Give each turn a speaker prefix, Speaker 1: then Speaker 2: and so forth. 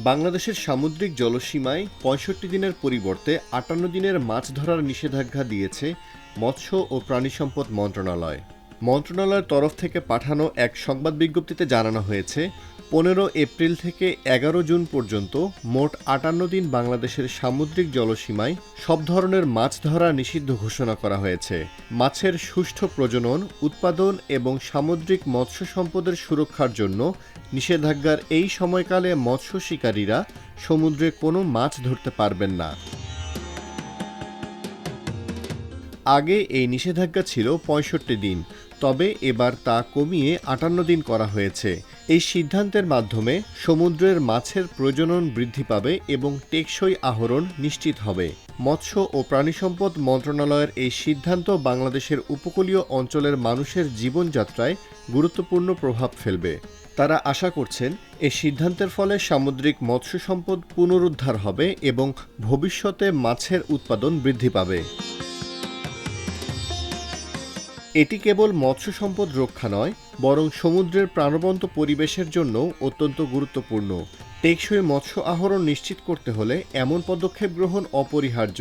Speaker 1: বাংলাদেশের সামুদ্রিক জলসীমায় ৬৫ দিনের পরিবর্তে ৫৮ দিনের মাছ ধরার নিষেধাজ্ঞা দিয়েছে মৎস্য ও প্রাণিসম্পদ মন্ত্রণালয়। মন্ত্রণালয়ের তরফ থেকে পাঠানো এক সংবাদ বিজ্ঞপ্তিতে জানানো হয়েছে, ১৫ এপ্রিল থেকে ১১ জুন পর্যন্ত মোট ৫৮ দিন বাংলাদেশের সামুদ্রিক জলসীমায় সব ধরনের মাছ ধরা নিষিদ্ধ ঘোষণা করা হয়েছে। মাছের সুষ্ঠু প্রজনন, উৎপাদন এবং সামুদ্রিক মৎস্য সম্পদের সুরক্ষার জন্য নিষেধাজ্ঞার এই সময়কালে মৎস্য শিকারীরা সমুদ্রে কোনো মাছ ধরতে পারবেন না। আগে এই নিষেধাজ্ঞা ছিল ৬৫ দিন, তবে এবার তা কমিয়ে ৫৮ দিন করা হয়েছে। এই সিদ্ধান্তের মাধ্যমে সমুদ্রের মাছের প্রজনন বৃদ্ধি পাবে এবং টেকসই আহরণ নিশ্চিত হবে। মৎস্য ও প্রাণিসম্পদ মন্ত্রণালয়ের এই সিদ্ধান্ত বাংলাদেশের উপকূলীয় অঞ্চলের মানুষের জীবনযাত্রায় গুরুত্বপূর্ণ প্রভাব ফেলবে। তারা আশা করছেন, এই সিদ্ধান্তের ফলে সামুদ্রিক মৎস্য সম্পদ পুনরুদ্ধার হবে এবং ভবিষ্যতে মাছের উৎপাদন বৃদ্ধি পাবে। এটি কেবল মৎস্য সম্পদ রক্ষা নয়, বরং সমুদ্রের প্রাণবন্ত পরিবেশের জন্য অত্যন্ত গুরুত্বপূর্ণ। টেকসই মৎস্য আহরণ নিশ্চিত করতে হলে এমন পদক্ষেপ গ্রহণ অপরিহার্য।